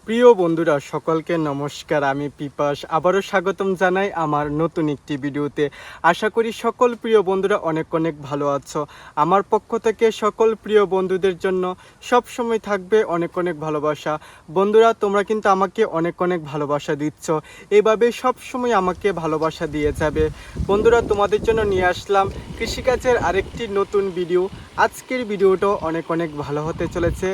প্রিয় বন্ধুরা সকলকে নমস্কার। আমি পিপাস আবারও স্বাগতম জানাই আমার নতুন একটি ভিডিওতে। আশা করি সকল প্রিয় বন্ধুরা অনেক অনেক ভালো আছো। আমার পক্ষ থেকে সকল প্রিয় বন্ধুদের জন্য সব সময় থাকবে অনেক অনেক ভালোবাসা। বন্ধুরা তোমরা কিন্তু আমাকে অনেক অনেক ভালোবাসা দিচ্ছ, এভাবে সব সময় আমাকে ভালোবাসা দিয়ে যাবে। বন্ধুরা তোমাদের জন্য নিয়ে আসলাম কৃষিকাজের আরেকটি নতুন ভিডিও। আজকের ভিডিওটাও অনেক অনেক ভালো হতে চলেছে।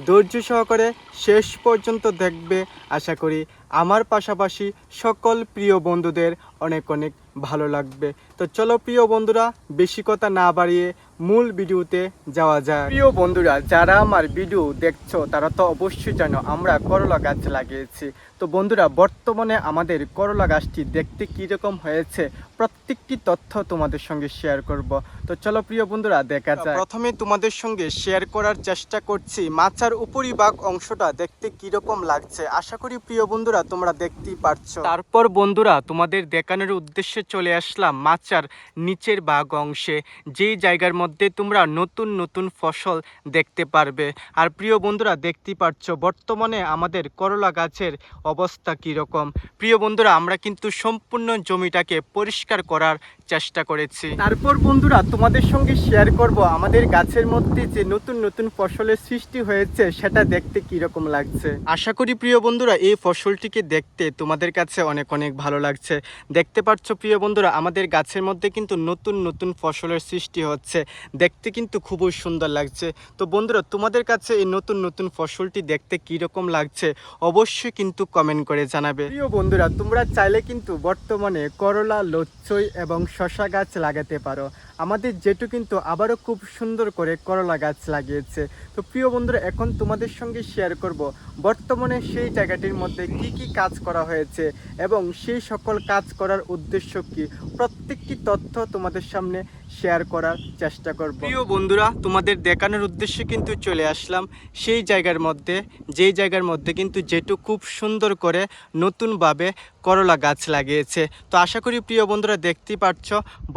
ধৈর্য সহকারে শেষ পর্যন্ত দেখবে। আশা করি আমার পাশাপাশি সকল প্রিয় বন্ধুদের অনেক অনেক ভালো লাগবে। তো চলো প্রিয় বন্ধুরা, বেশি কথা না বাড়িয়ে মূল ভিডিওতে যাওয়া যায়। প্রিয় বন্ধুরা, যারা আমার ভিডিও দেখছো তারা তো অবশ্যই জানো আমরা করলা গাছ লাগিয়েছি। তো বন্ধুরা, বর্তমানে আমাদের করলা গাছটি দেখতে কীরকম হয়েছে প্রত্যেকটি তথ্য তোমাদের সঙ্গে শেয়ার করব। তো চলো প্রিয় বন্ধুরা, দেখা যায়। প্রথমে তোমাদের সঙ্গে শেয়ার করার চেষ্টা করছি মাচার উপরিভাগ অংশটা দেখতে কীরকম লাগছে। আশা করি প্রিয় বন্ধুরা তোমরা দেখতেই পারছো। তারপর বন্ধুরা তোমাদের দেখানোর উদ্দেশ্যে চলে আসলাম মাচার নিচের ভাগ অংশে, যেই জায়গার মধ্যে তোমরা নতুন নতুন ফসল দেখতে পারবে। আর প্রিয় বন্ধুরা দেখতেই পারছো বর্তমানে আমাদের করলা গাছের অবস্থা কীরকম। প্রিয় বন্ধুরা, আমরা কিন্তু সম্পূর্ণ জমিটাকে পরিষ্কার করার চেষ্টা করেছি। তারপর বন্ধুরা তোমাদের সঙ্গে শেয়ার করব আমাদের গাছের মধ্যে যে নতুন নতুন ফসলের সৃষ্টি হয়েছে সেটা দেখতে কীরকম লাগছে। আশা করি প্রিয় বন্ধুরা এই ফসলটিকে দেখতে তোমাদের কাছে অনেক অনেক ভালো লাগছে। দেখতে পাচ্ছ প্রিয় বন্ধুরা আমাদের গাছের মধ্যে কিন্তু নতুন নতুন ফসলের সৃষ্টি হচ্ছে, দেখতে কিন্তু খুবই সুন্দর লাগছে। তো বন্ধুরা তোমাদের কাছে এই নতুন নতুন ফসলটি দেখতে কীরকম লাগছে অবশ্যই কিন্তু কমেন্ট করে জানাবে। প্রিয় বন্ধুরা, তোমরা চাইলে কিন্তু বর্তমানে করলা, লচ্ছই এবং শশা গাছ লাগাতে পারো। আমাদের জেঠু কিন্তু আবারও খুব সুন্দর করে করলা গাছ লাগিয়েছে। তো প্রিয় বন্ধুরা, এখন তোমাদের সঙ্গে শেয়ার করব বর্তমানে সেই জায়গাটির মধ্যে কি কি কাজ করা হয়েছে এবং সেই সকল কাজ করার উদ্দেশ্য কি, প্রত্যেকটি তথ্য তোমাদের সামনে শেয়ার করার চেষ্টা করব। প্রিয় বন্ধুরা, তোমাদের দেখানোর উদ্দেশ্যে কিন্তু চলে আসলাম সেই জায়গার মধ্যে, যেই জায়গার মধ্যে কিন্তু জেঠু খুব সুন্দর করে নতুনভাবে করলা গাছ লাগিয়েছে। তো আশা করি প্রিয় বন্ধুরা দেখতেই পাচ্ছ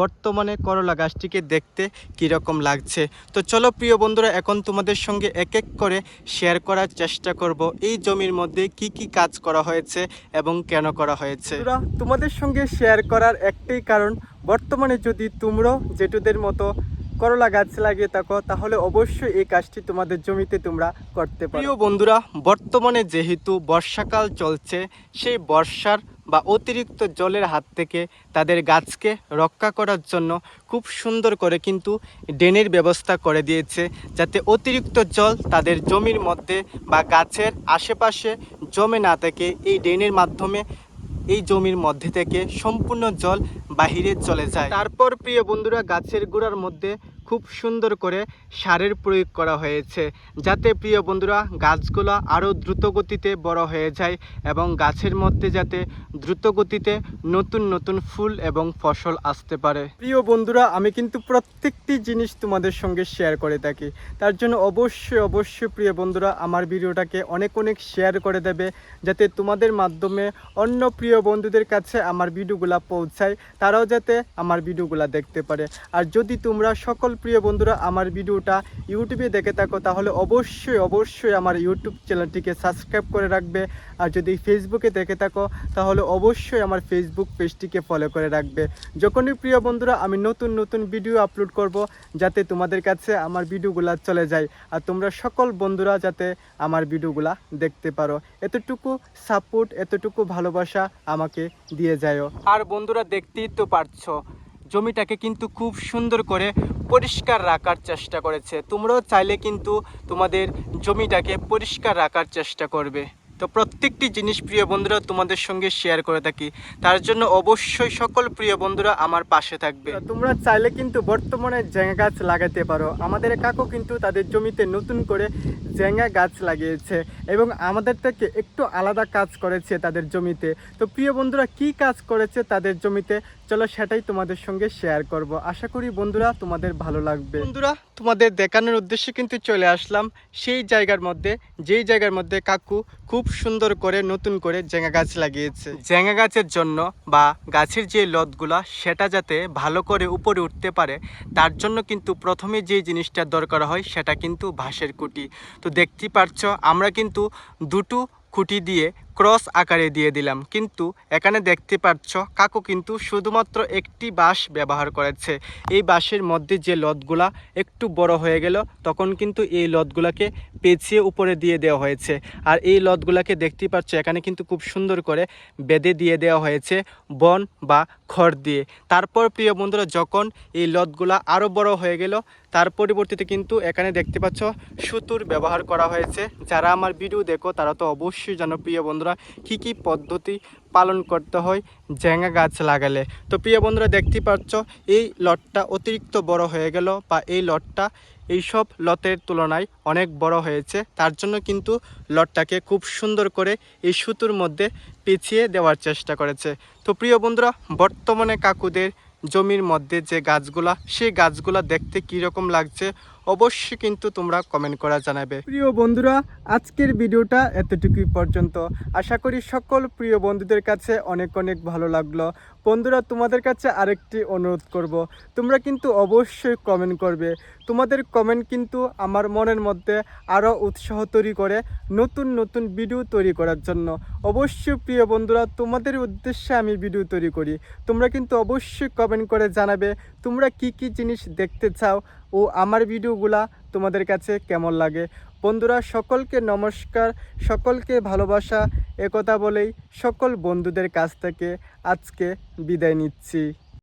বর্তমানে করলা গাছটিকে দেখতে কীরকম লাগছে। তো চলো প্রিয় বন্ধুরা, এখন তোমাদের সঙ্গে এক এক করে শেয়ার করার চেষ্টা করব এই জমির মধ্যে কি কি কাজ করা হয়েছে এবং কেন করা হয়েছে। তোমাদের সঙ্গে শেয়ার করার একটাই কারণ, বর্তমানে যদি তোমরাও জেঠুদের মতো করলা গাছ লাগিয়ে থাকো তাহলে অবশ্যই এই কাজটি তোমাদের জমিতে তোমরা করতে পারো। প্রিয় বন্ধুরা, বর্তমানে যেহেতু বর্ষাকাল চলছে, সেই বর্ষার বা অতিরিক্ত জলের হাত থেকে তাদের গাছকে রক্ষা করার জন্য খুব সুন্দর করে কিন্তু ড্রেনের ব্যবস্থা করে দিয়েছে, যাতে অতিরিক্ত জল তাদের জমির মধ্যে বা গাছের আশেপাশে জমে না থাকে। এই ড্রেনের মাধ্যমে এই জমির মধ্যে থেকে সম্পূর্ণ জল বাহিরে চলে যায়। তারপর প্রিয় বন্ধুরা গাছের গোড়ার মধ্যে খুব সুন্দর করে সারের প্রয়োগ করা হয়েছে, যাতে প্রিয় বন্ধুরা গাছগুলো আরও দ্রুত গতিতে বড় হয়ে যায় এবং গাছের মধ্যে যাতে দ্রুত গতিতে নতুন নতুন ফুল এবং ফসল আসতে পারে। প্রিয় বন্ধুরা, আমি কিন্তু প্রত্যেকটি জিনিস তোমাদের সঙ্গে শেয়ার করে থাকি, তার জন্য অবশ্যই অবশ্যই প্রিয় বন্ধুরা আমার ভিডিওটাকে অনেক অনেক শেয়ার করে দেবে, যাতে তোমাদের মাধ্যমে অন্য প্রিয় বন্ধুদের কাছে আমার ভিডিওগুলো পৌঁছায়, তারাও যাতে আমার ভিডিওগুলো দেখতে পারে। আর যদি তোমরা সকল প্রিয় বন্ধুরা আমার ভিডিওটা ইউটিউবে দেখে থাকো তাহলে অবশ্যই অবশ্যই আমার ইউটিউব চ্যানেলটিকে সাবস্ক্রাইব করে রাখবে। আর যদি ফেসবুকে দেখে থাকো তাহলে অবশ্যই আমার ফেসবুক পেজটিকে ফলো করে রাখবে। যখনই প্রিয় বন্ধুরা আমি নতুন নতুন ভিডিও আপলোড করব, যাতে তোমাদের কাছে আমার ভিডিওগুলো চলে যায় আর তোমরা সকল বন্ধুরা যাতে আমার ভিডিওগুলা দেখতে পারো। এতটুকু সাপোর্ট, এতটুকু ভালোবাসা আমাকে দিয়ে যাও। আর বন্ধুরা দেখতেই তো পারছো জমিটাকে কিন্তু খুব সুন্দর করে পরিষ্কার রাখার চেষ্টা করেছে। তোমরাও চাইলে কিন্তু তোমাদের জমিটাকে পরিষ্কার রাখার চেষ্টা করবে। তো প্রত্যেকটি জিনিস প্রিয় বন্ধুরা তোমাদের সঙ্গে শেয়ার করে থাকি, তার জন্য অবশ্যই সকল প্রিয় বন্ধুরা আমার পাশে থাকবে। তোমরা চাইলে কিন্তু বর্তমানে ঝেঙা গাছ লাগাতে পারো। আমাদের কাকু কিন্তু তাদের জমিতে নতুন করে ঝেঙা গাছ লাগিয়েছে এবং আমাদের থেকে একটু আলাদা কাজ করেছে তাদের জমিতে। তো প্রিয় বন্ধুরা কি কাজ করেছে তাদের জমিতে, চলো সেটাই তোমাদের সঙ্গে শেয়ার করব। আশা করি বন্ধুরা তোমাদের ভালো লাগবে। বন্ধুরা তোমাদের দেখানোর উদ্দেশ্যে কিন্তু চলে আসলাম সেই জায়গার মধ্যে, যেই জায়গার মধ্যে কাকু খুব সুন্দর করে নতুন করে ঝেঙা গাছ লাগিয়েছে। ঝেঙা গাছের জন্য বা গাছের যে লতগুলা সেটা যাতে ভালো করে উপরে উঠতে পারে, তার জন্য কিন্তু প্রথমে যে জিনিসটা দরকার হয় সেটা কিন্তু বাঁশের কুটি। তো দেখতেই পাচ্ছ আমরা কিন্তু দুটো খুঁটি দিয়ে ক্রস আকারে দিয়ে দিলাম। কিন্তু এখানে দেখতে পাচ্ছ কাকু কিন্তু শুধুমাত্র একটি বাঁশ ব্যবহার করেছে। এই বাঁশের মধ্যে যে লতগুলা একটু বড় হয়ে গেল তখন কিন্তু এই লতগুলাকে পেঁচিয়ে উপরে দিয়ে দেওয়া হয়েছে। আর এই লতগুলাকে দেখতে পাচ্ছ এখানে কিন্তু খুব সুন্দর করে বেঁধে দিয়ে দেওয়া হয়েছে বন বা খড় দিয়ে। তারপর প্রিয় বন্ধুরা যখন এই লতগুলা আরও বড় হয়ে গেল তার পরিবর্তিতে কিন্তু এখানে দেখতে পাচ্ছ সুতোর ব্যবহার করা হয়েছে। যারা আমার ভিডিও দেখো তারা তো অবশ্যই জানো প্রিয় বন্ধুরা কী কী পদ্ধতি পালন করতে হয় ঝ্যাঙা গাছ লাগালে। তো প্রিয় বন্ধুরা দেখতে পাচ্ছ এই লটটা অতিরিক্ত বড় হয়ে গেল বা এই লটটা এইসব লতের তুলনায় অনেক বড় হয়েছে। তার জন্য কিন্তু লটটাকে খুব সুন্দর করে এই সুতোর মধ্যে পেঁচিয়ে দেওয়ার চেষ্টা করেছে। তো প্রিয় বন্ধুরা বর্তমানে কাকুদের জমির মধ্যে যে গাছগুলা সেই গাছগুলা দেখতে কীরকম লাগছে অবশ্যই কিন্তু তোমরা কমেন্ট করা জানাবে। প্রিয় বন্ধুরা আজকের ভিডিওটা এতটুকুই পর্যন্ত। আশা করি সকল প্রিয় বন্ধুদের কাছে অনেক অনেক ভালো লাগলো। বন্ধুরা তোমাদের কাছে আরেকটি অনুরোধ করব, তোমরা কিন্তু অবশ্যই কমেন্ট করবে। তোমাদের কমেন্ট কিন্তু আমার মনের মধ্যে আরও উৎসাহ তৈরি করে নতুন নতুন ভিডিও তৈরি করার জন্য। অবশ্যই প্রিয় বন্ধুরা তোমাদের উদ্দেশ্যে আমি ভিডিও তৈরি করি। তোমরা কিন্তু অবশ্যই কমেন্ট করে জানাবে তোমরা কি কি জিনিস দেখতে চাও ও আমার ভিডিওগুলা তোমাদের কাছে কেমন লাগে। বন্ধুরা সকলকে নমস্কার, সকলকে ভালোবাসা একথা বলেই সকল বন্ধুদের কাছ থেকে আজকে বিদায় নিচ্ছি।